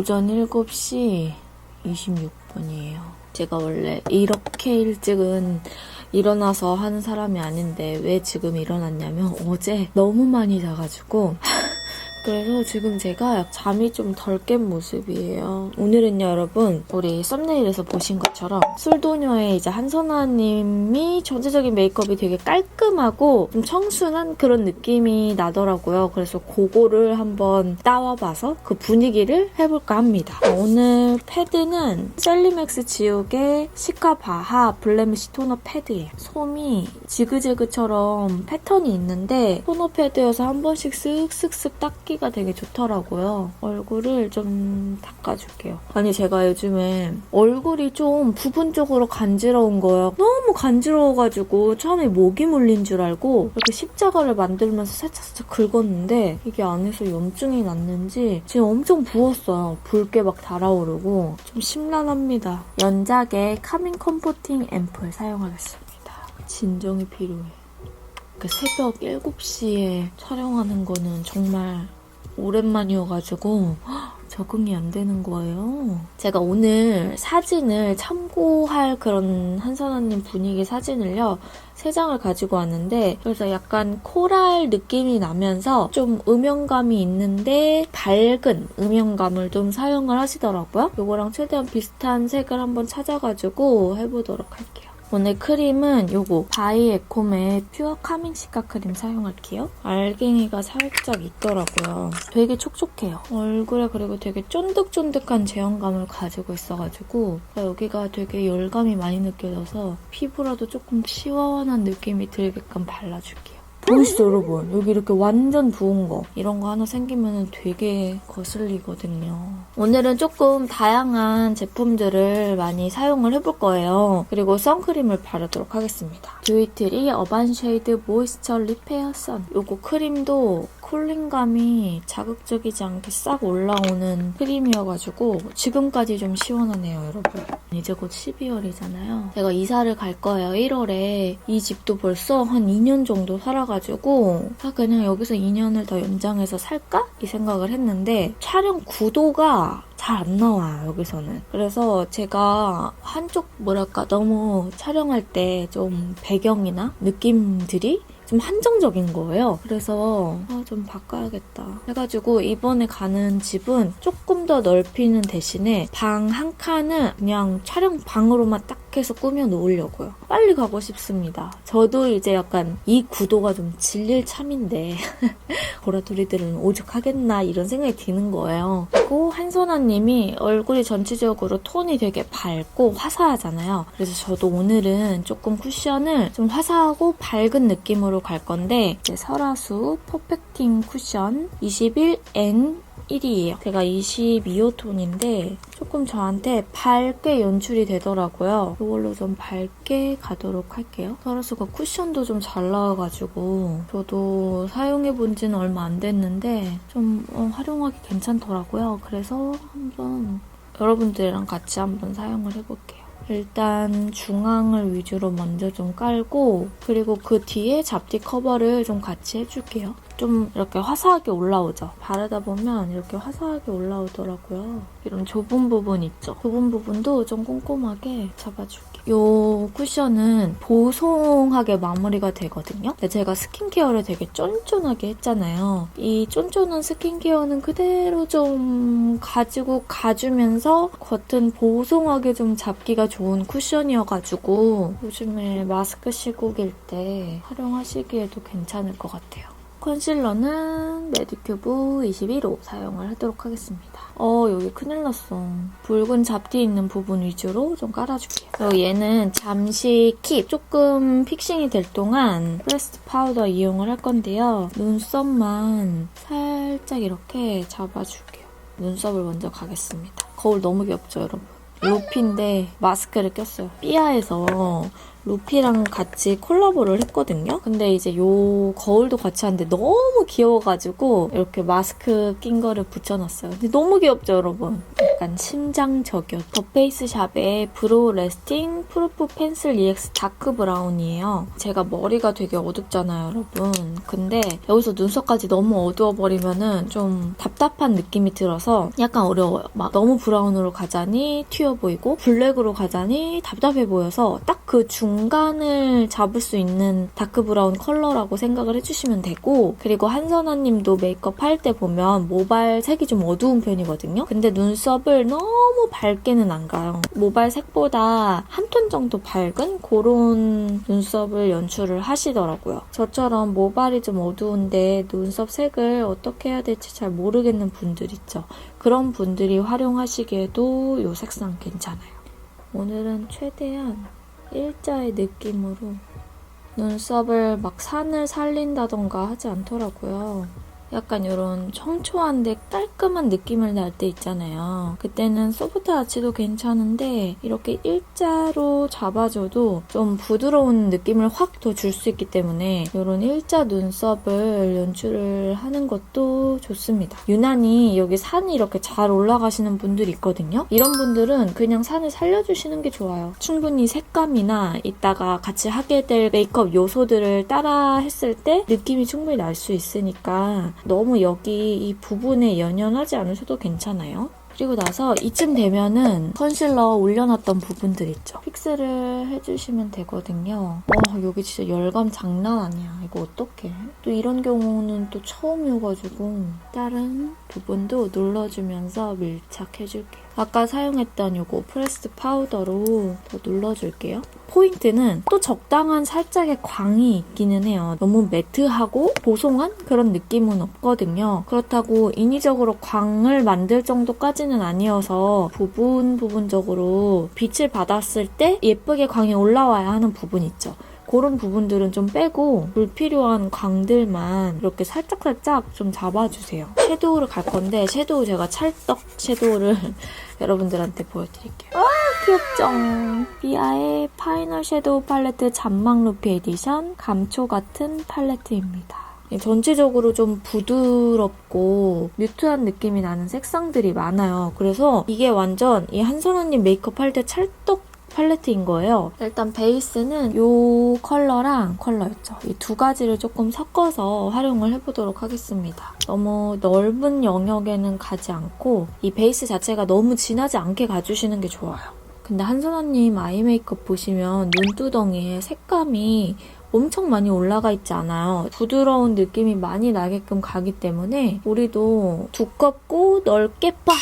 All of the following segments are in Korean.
오전 7시 26분이에요. 제가 원래 이렇게 일찍은 일어나서 하는 사람이 아닌데 왜 지금 일어났냐면 어제 너무 많이 자가지고 그래서 지금 제가 잠이 좀 덜 깬 모습이에요. 오늘은요, 여러분, 우리 썸네일에서 보신 것처럼 술도녀의 이제 한선아님이 전체적인 메이크업이 되게 깔끔하고 좀 청순한 그런 느낌이 나더라고요. 그래서 그거를 한번 따와봐서 그 분위기를 해볼까 합니다. 오늘 패드는 셀리맥스 지옥의 시카바하 블레미쉬 토너 패드예요. 솜이 지그재그처럼 패턴이 있는데 토너 패드여서 한 번씩 쓱쓱쓱 닦기 가 되게 좋더라고요. 얼굴을 좀 닦아줄게요. 아니 제가 요즘에 얼굴이 좀 부분적으로 간지러운 거예요. 너무 간지러워가지고 처음에 모기 물린 줄 알고 이렇게 십자가를 만들면서 살짝 긁었는데 이게 안에서 염증이 났는지 지금 엄청 부었어요. 붉게 막 달아오르고 좀 심란합니다. 연작의 카밍 컴포팅 앰플 사용하겠습니다. 진정이 필요해. 새벽 7시에 촬영하는 거는 정말 오랜만이어가지고 적응이 안 되는 거예요. 제가 오늘 사진을 참고할 그런 한선아님 분위기 사진을요 3장을 가지고 왔는데 그래서 약간 코랄 느낌이 나면서 좀 음영감이 있는데 밝은 음영감을 좀 사용을 하시더라고요. 이거랑 최대한 비슷한 색을 한번 찾아가지고 해보도록 할게요. 오늘 크림은 요거 바이에콤의 퓨어 카밍 시카 크림 사용할게요. 알갱이가 살짝 있더라고요. 되게 촉촉해요. 얼굴에 그리고 되게 쫀득쫀득한 제형감을 가지고 있어가지고 여기가 되게 열감이 많이 느껴져서 피부라도 조금 시원한 느낌이 들게끔 발라줄게요. 보이시죠 여러분? 여기 이렇게 완전 부은 거 이런 거 하나 생기면 되게 거슬리거든요. 오늘은 조금 다양한 제품들을 많이 사용을 해볼 거예요. 그리고 선크림을 바르도록 하겠습니다. 듀이트리 어반 쉐이드 모이스처 리페어 선 요거 크림도 쿨링감이 자극적이지 않게 싹 올라오는 크림이어가지고 지금까지 좀 시원하네요, 여러분. 이제 곧 12월이잖아요. 제가 이사를 갈 거예요, 1월에. 이 집도 벌써 한 2년 정도 살아가지고 그냥 여기서 2년을 더 연장해서 살까? 이 생각을 했는데 촬영 구도가 잘 안 나와요, 여기서는. 그래서 제가 한쪽 너무 촬영할 때 좀 배경이나 느낌들이 좀 한정적인 거예요. 그래서 좀 바꿔야겠다 해가지고 이번에 가는 집은 조금 더 넓히는 대신에 방 한 칸은 그냥 촬영방으로만 딱 해서 꾸며 놓으려고요. 빨리 가고 싶습니다. 저도 이제 약간 이 구도가 좀 질릴 참인데 보라돌이들은 오죽하겠나 이런 생각이 드는 거예요. 그리고 한선아님이 얼굴이 전체적으로 톤이 되게 밝고 화사하잖아요. 그래서 저도 오늘은 조금 쿠션을 좀 화사하고 밝은 느낌으로 갈 건데 이제 설화수 퍼펙팅 쿠션 21N1이에요. 제가 22호 톤인데 조금 저한테 밝게 연출이 되더라고요. 이걸로 좀 밝게 가도록 할게요. 설화수가 쿠션도 좀 잘 나와가지고 저도 사용해본 지는 얼마 안 됐는데 좀 활용하기 괜찮더라고요. 그래서 한번 여러분들이랑 같이 한번 사용을 해볼게요. 일단 중앙을 위주로 먼저 좀 깔고 그리고 그 뒤에 잡티 커버를 좀 같이 해줄게요. 좀 이렇게 화사하게 올라오죠. 바르다 보면 이렇게 화사하게 올라오더라고요. 이런 좁은 부분 있죠. 좁은 부분도 좀 꼼꼼하게 잡아줄게요. 이 쿠션은 보송하게 마무리가 되거든요. 근데 제가 스킨케어를 되게 쫀쫀하게 했잖아요. 이 쫀쫀한 스킨케어는 그대로 좀 가지고 가주면서 겉은 보송하게 좀 잡기가 좋은 쿠션이어가지고 요즘에 마스크 시국일 때 활용하시기에도 괜찮을 것 같아요. 컨실러는 메디큐브 21호 사용을 하도록 하겠습니다. 여기 큰일 났어. 붉은 잡티 있는 부분 위주로 좀 깔아줄게요. 얘는 잠시 킵, 조금 픽싱이 될 동안 프레스드 파우더 이용을 할 건데요. 눈썹만 살짝 이렇게 잡아줄게요. 눈썹을 먼저 가겠습니다. 거울 너무 귀엽죠, 여러분? 로피인데 마스크를 꼈어요. 삐아에서 루피랑 같이 콜라보를 했거든요. 근데 이제 요 거울도 같이 하는데 너무 귀여워가지고 이렇게 마스크 낀 거를 붙여놨어요. 근데 너무 귀엽죠, 여러분? 약간 심장 저격. 더 페이스샵의 브로우 레스팅 프루프 펜슬 EX 다크 브라운이에요. 제가 머리가 되게 어둡잖아요, 여러분. 근데 여기서 눈썹까지 너무 어두워버리면은 좀 답답한 느낌이 들어서 약간 어려워요. 막 너무 브라운으로 가자니 튀어 보이고 블랙으로 가자니 답답해 보여서 딱 그 중간을 잡을 수 있는 다크 브라운 컬러라고 생각을 해주시면 되고, 그리고 한선아님도 메이크업 할 때 보면 모발 색이 좀 어두운 편이거든요. 근데 눈썹을 너무 밝게는 안 가요. 모발 색보다 한 톤 정도 밝은 그런 눈썹을 연출을 하시더라고요. 저처럼 모발이 좀 어두운데 눈썹 색을 어떻게 해야 될지 잘 모르겠는 분들 있죠. 그런 분들이 활용하시기에도 이 색상 괜찮아요. 오늘은 최대한 일자의 느낌으로 눈썹을 막 산을 살린다던가 하지 않더라고요. 약간 이런 청초한데 깔끔한 느낌을 날 때 있잖아요. 그때는 소프트 아치도 괜찮은데 이렇게 일자로 잡아줘도 좀 부드러운 느낌을 확 더 줄 수 있기 때문에 이런 일자 눈썹을 연출을 하는 것도 좋습니다. 유난히 여기 산이 이렇게 잘 올라가시는 분들이 있거든요. 이런 분들은 그냥 산을 살려주시는 게 좋아요. 충분히 색감이나 이따가 같이 하게 될 메이크업 요소들을 따라 했을 때 느낌이 충분히 날 수 있으니까 너무 여기 이 부분에 연연하지 않으셔도 괜찮아요. 그리고 나서 이쯤 되면은 컨실러 올려놨던 부분들 있죠. 픽스를 해주시면 되거든요. 여기 진짜 열감 장난 아니야. 이거 어떡해. 또 이런 경우는 또 처음이어가지고 다른 부분도 눌러주면서 밀착해줄게요. 아까 사용했던 요거 프레스드 파우더로 더 눌러줄게요. 포인트는 또 적당한 살짝의 광이 있기는 해요. 너무 매트하고 보송한 그런 느낌은 없거든요. 그렇다고 인위적으로 광을 만들 정도까지는 아니어서 부분적으로 빛을 받았을 때 예쁘게 광이 올라와야 하는 부분 있죠. 그런 부분들은 좀 빼고 불필요한 광들만 이렇게 살짝살짝 좀 잡아주세요. 섀도우를 갈 건데 섀도우 제가 찰떡 섀도우를 여러분들한테 보여드릴게요. 와 귀엽죠? 비아의 파이널 섀도우 팔레트 잔망 루피 에디션 감초 같은 팔레트입니다. 전체적으로 좀 부드럽고 뮤트한 느낌이 나는 색상들이 많아요. 그래서 이게 완전 이 한선아님 메이크업 할 때 찰떡 팔레트인 거예요. 일단 베이스는 이 컬러랑 컬러 있죠. 이 두 가지를 조금 섞어서 활용을 해보도록 하겠습니다. 너무 넓은 영역에는 가지 않고 이 베이스 자체가 너무 진하지 않게 가주시는 게 좋아요. 근데 한선아님 아이 메이크업 보시면 눈두덩이에 색감이 엄청 많이 올라가 있지 않아요. 부드러운 느낌이 많이 나게끔 가기 때문에 우리도 두껍고 넓게 빡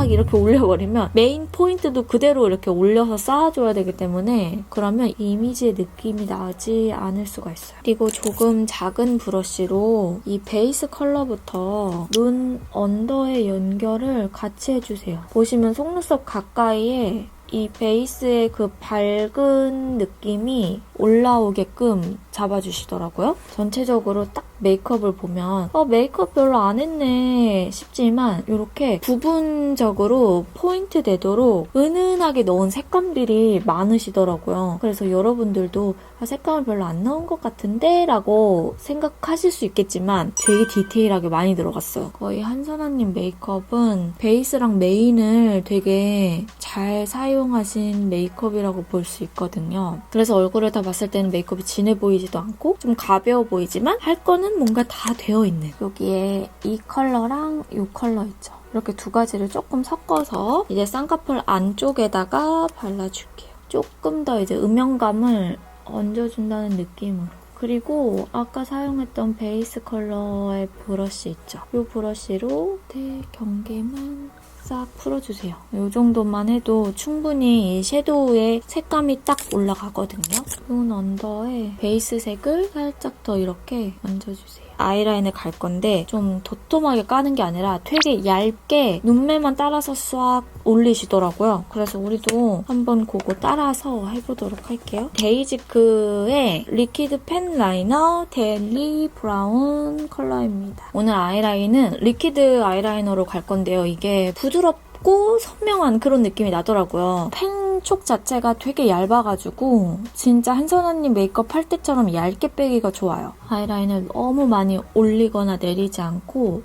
이렇게 올려버리면 메인 포인트도 그대로 이렇게 올려서 쌓아줘야 되기 때문에 그러면 이미지의 느낌이 나지 않을 수가 있어요. 그리고 조금 작은 브러쉬로 이 베이스 컬러부터 눈 언더의 연결을 같이 해주세요. 보시면 속눈썹 가까이에 이 베이스의 그 밝은 느낌이 올라오게끔 잡아주시더라고요. 전체적으로 딱 메이크업을 보면 메이크업 별로 안 했네 싶지만 이렇게 부분적으로 포인트 되도록 은은하게 넣은 색감들이 많으시더라고요. 그래서 여러분들도 색감을 별로 안 넣은 것 같은데? 라고 생각하실 수 있겠지만 되게 디테일하게 많이 들어갔어요. 거의 한선아님 메이크업은 베이스랑 메인을 되게 잘 사용하신 메이크업이라고 볼 수 있거든요. 그래서 얼굴을 다 봤을 때는 메이크업이 진해 보이지도 않고 좀 가벼워 보이지만 할 거는 뭔가 다 되어 있는. 여기에 이 컬러랑 이 컬러 있죠. 이렇게 두 가지를 조금 섞어서 이제 쌍꺼풀 안쪽에다가 발라줄게요. 조금 더 이제 음영감을 얹어준다는 느낌으로. 그리고 아까 사용했던 베이스 컬러의 브러쉬 있죠. 이 브러쉬로 대경계만 싹 풀어주세요. 이 정도만 해도 충분히 이 섀도우의 색감이 딱 올라가거든요. 눈 언더에 베이스 색을 살짝 더 이렇게 얹어주세요. 아이라인을 갈 건데 좀 도톰하게 까는 게 아니라 되게 얇게 눈매만 따라서 싹 올리시더라고요. 그래서 우리도 한번 그거 따라서 해보도록 할게요. 데이지크의 리퀴드 펜 라이너 델리 브라운 컬러입니다. 오늘 아이라인은 리퀴드 아이라이너로 갈 건데요. 이게 부드럽고 얇고 선명한 그런 느낌이 나더라고요. 펜촉 자체가 되게 얇아가지고 진짜 한선아님 메이크업 할 때처럼 얇게 빼기가 좋아요. 아이라인을 너무 많이 올리거나 내리지 않고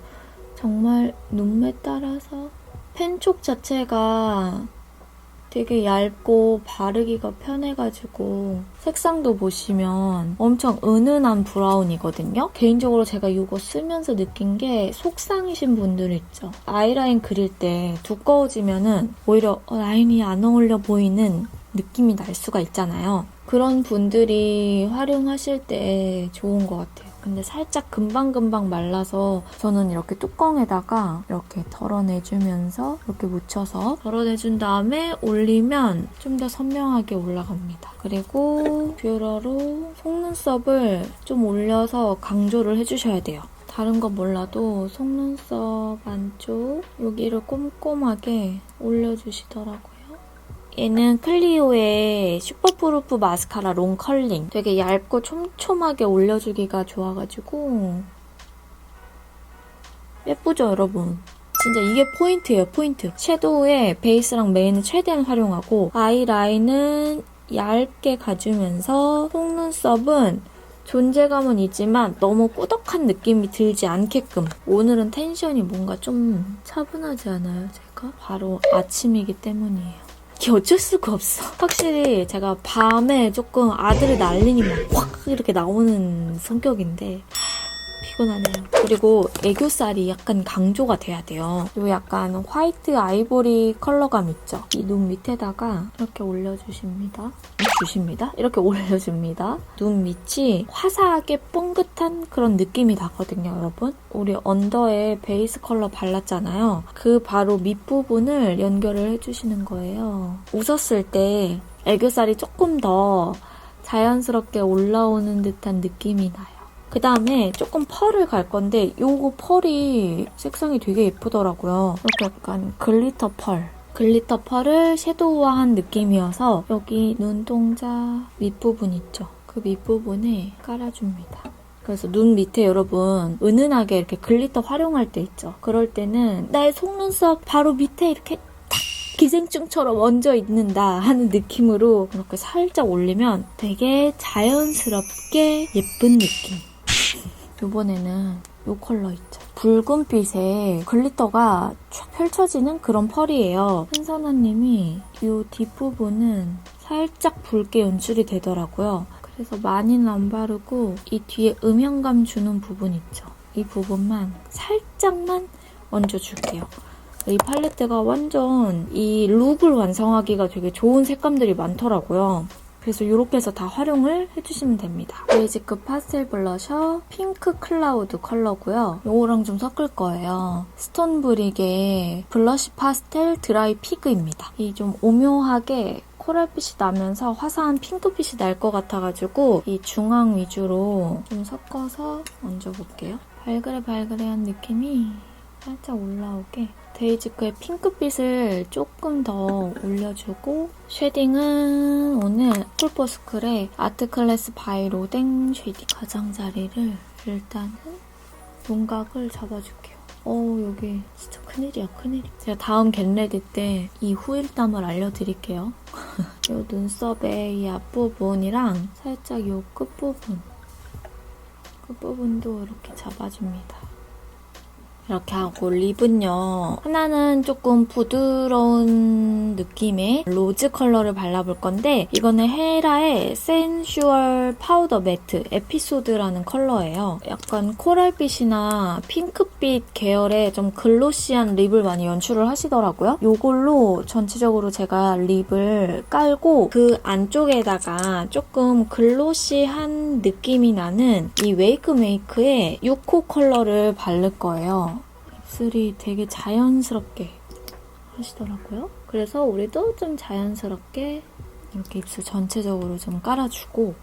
정말 눈매 따라서 펜촉 자체가 되게 얇고 바르기가 편해가지고 색상도 보시면 엄청 은은한 브라운이거든요. 개인적으로 제가 이거 쓰면서 느낀 게 속상이신 분들 있죠. 아이라인 그릴 때 두꺼워지면은 오히려 라인이 안 어울려 보이는 느낌이 날 수가 있잖아요. 그런 분들이 활용하실 때 좋은 것 같아요. 근데 살짝 금방금방 말라서 저는 이렇게 뚜껑에다가 이렇게 덜어내주면서 이렇게 묻혀서 덜어내준 다음에 올리면 좀 더 선명하게 올라갑니다. 그리고 뷰러로 속눈썹을 좀 올려서 강조를 해주셔야 돼요. 다른 건 몰라도 속눈썹 안쪽 여기를 꼼꼼하게 올려주시더라고요. 얘는 클리오의 슈퍼프루프 마스카라 롱 컬링. 되게 얇고 촘촘하게 올려주기가 좋아가지고 예쁘죠, 여러분? 진짜 이게 포인트예요, 포인트. 섀도우에 베이스랑 메인을 최대한 활용하고 아이라인은 얇게 가주면서 속눈썹은 존재감은 있지만 너무 꾸덕한 느낌이 들지 않게끔. 오늘은 텐션이 뭔가 좀 차분하지 않아요, 제가? 바로 아침이기 때문이에요. 이게 어쩔 수가 없어. 확실히 제가 밤에 조금 아들을 날리니 막 확 이렇게 나오는 성격인데 피곤하네요. 그리고 애교살이 약간 강조가 돼야 돼요. 요 약간 화이트 아이보리 컬러감 있죠? 이 눈 밑에다가 이렇게 올려주십니다. 이렇게 올려줍니다. 눈 밑이 화사하게 뽕긋한 그런 느낌이 나거든요, 여러분. 우리 언더에 베이스 컬러 발랐잖아요. 그 바로 밑부분을 연결을 해주시는 거예요. 웃었을 때 애교살이 조금 더 자연스럽게 올라오는 듯한 느낌이 나요. 그 다음에 조금 펄을 갈 건데 요거 펄이 색상이 되게 예쁘더라고요. 이렇게 약간 글리터 펄. 글리터 펄을 섀도우화한 느낌이어서 여기 눈동자 밑부분 있죠? 그 밑부분에 깔아줍니다. 그래서 눈 밑에 여러분 은은하게 이렇게 글리터 활용할 때 있죠? 그럴 때는 나의 속눈썹 바로 밑에 이렇게 탁 기생충처럼 얹어 있는다 하는 느낌으로 이렇게 살짝 올리면 되게 자연스럽게 예쁜 느낌. 이번에는 이 컬러 있죠. 붉은빛에 글리터가 쫙 펼쳐지는 그런 펄이에요. 한선아님이 이 뒷부분은 살짝 붉게 연출이 되더라고요. 그래서 많이는 안 바르고 이 뒤에 음영감 주는 부분 있죠. 이 부분만 살짝만 얹어줄게요. 이 팔레트가 완전 이 룩을 완성하기가 되게 좋은 색감들이 많더라고요. 그래서 이렇게 해서 다 활용을 해주시면 됩니다. 베이지크 파스텔 블러셔 핑크 클라우드 컬러고요. 요거랑 좀 섞을 거예요. 스톤브릭의 블러쉬 파스텔 드라이 피그입니다. 이 좀 오묘하게 코랄빛이 나면서 화사한 핑크빛이 날 것 같아가지고 이 중앙 위주로 좀 섞어서 얹어볼게요. 발그레발그레한 느낌이 살짝 올라오게 베이지크의 핑크빛을 조금 더 올려주고 쉐딩은 오늘 쿨포스쿨의 아트클래스 바이 로댕 쉐딩 가장자리를 일단은 윤곽을 잡아줄게요. 여기 진짜 큰일이야, 큰일. 제가 다음 겟레디 때 이 후일담을 알려드릴게요. 이 눈썹의 이 앞부분이랑 살짝 이 끝부분도 이렇게 잡아줍니다. 이렇게 하고 립은요. 하나는 조금 부드러운 느낌의 로즈 컬러를 발라볼 건데 이거는 헤라의 센슈얼 파우더 매트 에피소드라는 컬러예요. 약간 코랄빛이나 핑크빛 계열의 좀 글로시한 립을 많이 연출을 하시더라고요. 이걸로 전체적으로 제가 립을 깔고 그 안쪽에다가 조금 글로시한 느낌이 나는 이 웨이크 메이크의 6호 컬러를 바를 거예요. 입술이 되게 자연스럽게 하시더라고요. 그래서 우리도 좀 자연스럽게 이렇게 입술 전체적으로 좀 깔아주고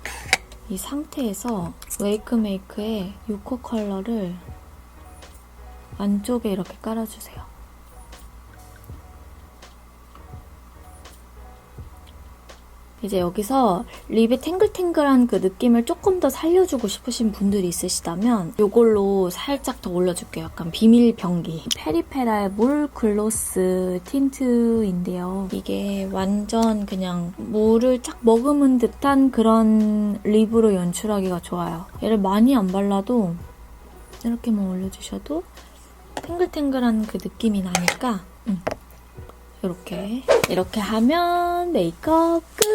이 상태에서 웨이크 메이크의 6호 컬러를 안쪽에 이렇게 깔아주세요. 이제 여기서 립의 탱글탱글한 그 느낌을 조금 더 살려주고 싶으신 분들이 있으시다면 이걸로 살짝 더 올려줄게요. 약간 비밀 병기. 페리페라의 물 글로스 틴트인데요. 이게 완전 그냥 물을 쫙 머금은 듯한 그런 립으로 연출하기가 좋아요. 얘를 많이 안 발라도 이렇게만 올려주셔도 탱글탱글한 그 느낌이 나니까 이렇게 하면 메이크업 끝!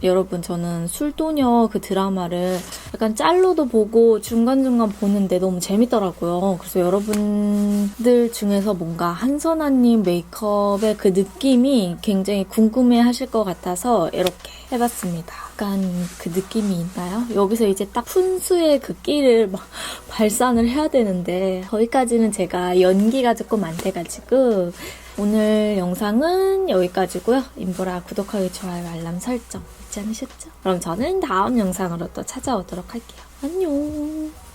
여러분, 저는 술도녀 그 드라마를 약간 짤로도 보고 중간중간 보는데 너무 재밌더라고요. 그래서 여러분들 중에서 뭔가 한선아님 메이크업의 그 느낌이 굉장히 궁금해 하실 것 같아서 이렇게 해봤습니다. 약간 그 느낌이 있나요? 여기서 이제 딱 푼수의 그 끼를 막 발산을 해야 되는데 거기까지는 제가 연기가 조금 안 돼가지고 오늘 영상은 여기까지고요. 임보라 구독하기, 좋아요, 알람 설정 잊지 않으셨죠? 그럼 저는 다음 영상으로 또 찾아오도록 할게요. 안녕!